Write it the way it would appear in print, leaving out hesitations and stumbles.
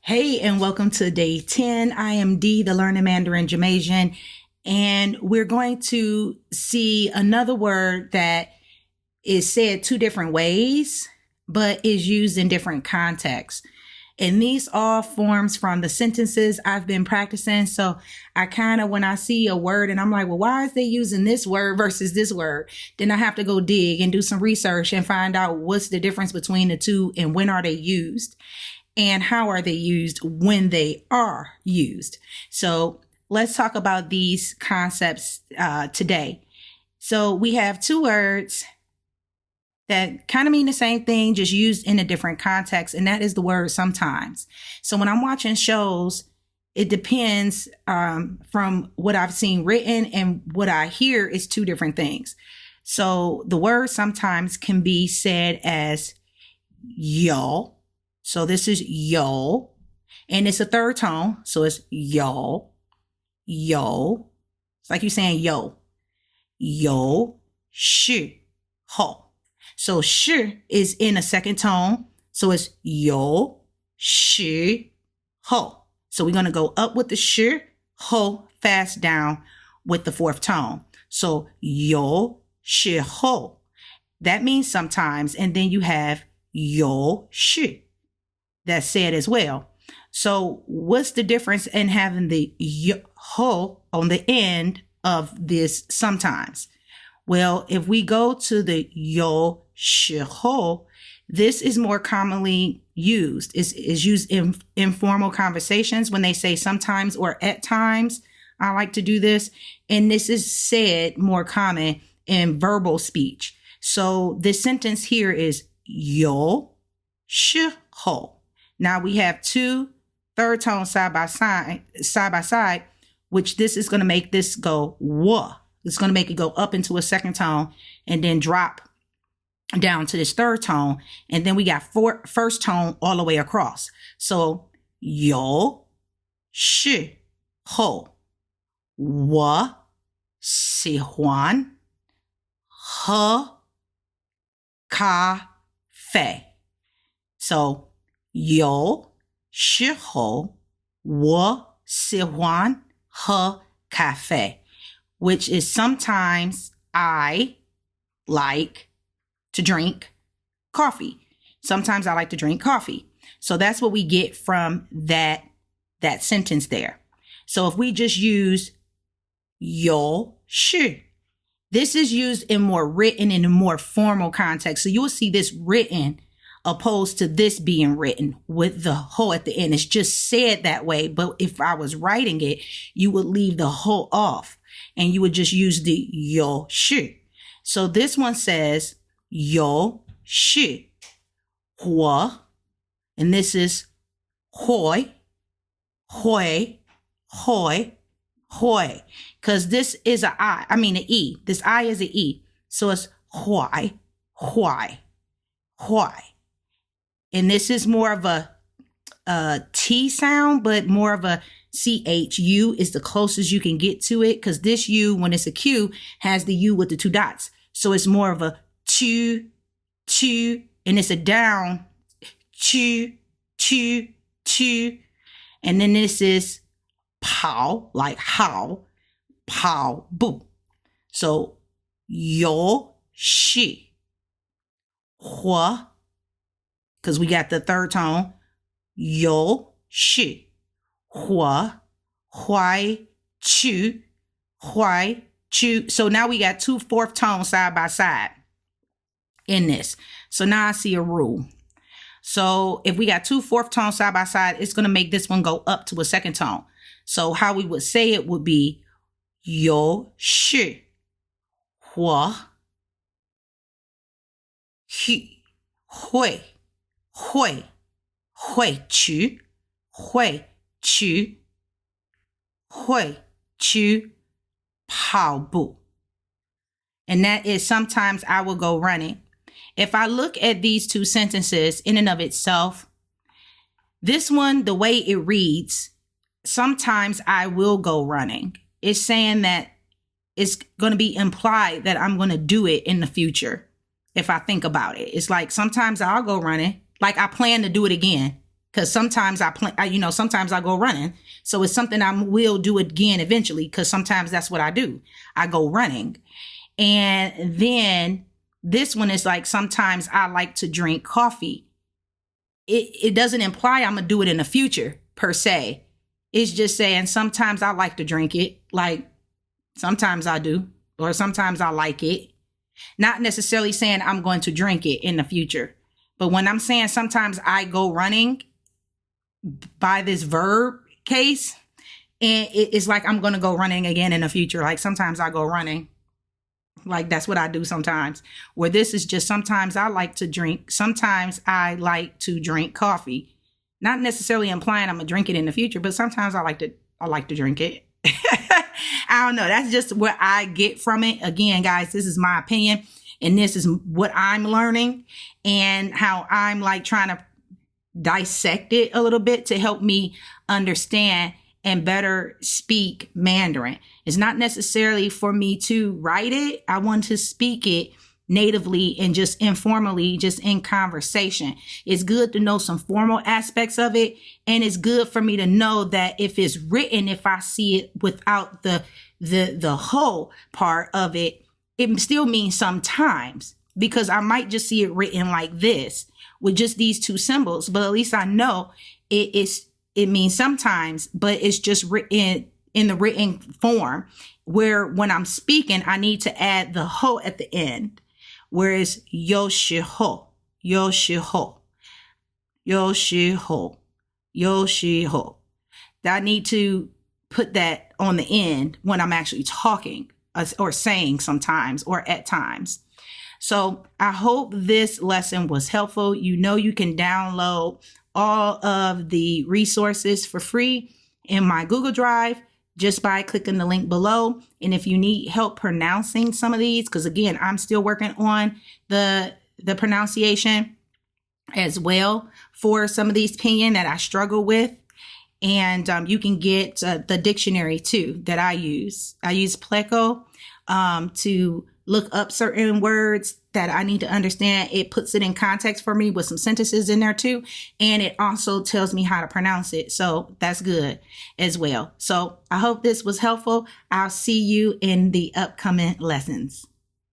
Hey, and welcome to day 10. I am Dee, the Learning Mandarin Jamaican, and we're going to see another word that is said two different ways, but is used in different contexts. And these all forms from the sentences I've been practicing. So I kind of, when I see a word and I'm like, well, why is they using this word versus this word? Then I have to go dig and do some research and find out what's the difference between the two and when are they used and how are they used when they are used. So let's talk about these concepts today. So we have two words that kind of mean the same thing, just used in a different context. And that is the word sometimes. So when I'm watching shows, it depends from what I've seen written and what I hear is two different things. So the word sometimes can be said as yo. So this is yo. And it's a third tone. So it's yo, yo. It's like you're saying yo. Yo, shi, ho. So sh is in a second tone. So it's yo, shi, ho. So we're going to go up with the sh, ho, fast down with the fourth tone. So yo, shi, ho. That means sometimes. And then you have yo, shi. That's said as well. So what's the difference in having the yo, ho on the end of this sometimes? Well, if we go to the yo, shi, ho, this is more commonly used. Is used in informal conversations when they say sometimes or at times. I like to do this. And this is said more common in verbal speech. So this sentence here is yo, shi, ho. Now we have two third tones side by side, which this is going to make this go wah. It's going to make it go up into a second tone and then drop down to this third tone. And then we got first tone all the way across. So yo, shi, ho, wa, si, huan, he, ka, fe. So yo, shi, ho, wa, si, huan, he, ka, fe. Which is sometimes I like to drink coffee. Sometimes I like to drink coffee. So that's what we get from that sentence there. So if we just use yo, shi, this is used in more written and in more formal context. So you will see this written opposed to this being written with the ho at the end. It's just said that way. But if I was writing it, you would leave the ho off. And you would just use the yo, shi. So this one says yo, shi, hua. And this is hoi, hoi, hoi, hoi. Because this is an an E. This I is an E. So it's hoi, hoi, hoi. And this is more of a T sound, but more of a CHU is the closest you can get to it, because this U, when it's a Q, has the U with the two dots. So it's more of a chu, chu, and it's a down, chu, chu, chu. And then this is pow, like how, pow, boo. So yo, shi, hua, because we got the third tone, yo, shi. Hua, huai, chu, huai, chu. So now we got two fourth tones side by side in this. So now I see a rule. So if we got two fourth tones side by side, it's going to make this one go up to a second tone. So how we would say it would be yo, shi, hua, hu, hui, hui, hui, chu, hui, chu, hui, chu, pao, bu. And that is sometimes I will go running. If I look at these two sentences in and of itself, this one, the way it reads, sometimes I will go running. It's saying that it's going to be implied that I'm going to do it in the future. If I think about it, it's like sometimes I'll go running, like I plan to do it again. Because sometimes sometimes I go running. So it's something I will do again eventually, because sometimes that's what I do. I go running. And then this one is like, sometimes I like to drink coffee. It doesn't imply I'm going to do it in the future per se. It's just saying sometimes I like to drink it. Like sometimes I do, or sometimes I like it. Not necessarily saying I'm going to drink it in the future. But when I'm saying sometimes I go running by this verb case, and it's like I'm going to go running again in the future. Like sometimes I go running. Like that's what I do sometimes. Where this is just sometimes I like to drink. Sometimes I like to drink coffee. Not necessarily implying I'm going to drink it in the future, but sometimes I like to drink it. I don't know. That's just what I get from it. Again, guys, this is my opinion, and this is what I'm learning and how I'm like trying to dissect it a little bit to help me understand and better speak Mandarin. It's not necessarily for me to write it. I want to speak it natively and just informally, just in conversation. It's good to know some formal aspects of it. And it's good for me to know that if it's written, if I see it without the whole part of it, it still means sometimes, because I might just see it written like this with just these two symbols, but at least I know it means sometimes, but it's just written in the written form, where when I'm speaking, I need to add the ho at the end. Whereas yo shi ho, yo shi ho, yo shi ho, yo shi ho. I need to put that on the end when I'm actually talking or saying sometimes or at times. So I hope this lesson was helpful. You know, you can download all of the resources for free in my Google Drive just by clicking the link below. And if you need help pronouncing some of these, because again, I'm still working on the pronunciation as well for some of these pinyin that I struggle with. And you can get the dictionary too that I use. I use Pleco to look up certain words that I need to understand. It puts it in context for me with some sentences in there too. And it also tells me how to pronounce it. So that's good as well. So I hope this was helpful. I'll see you in the upcoming lessons.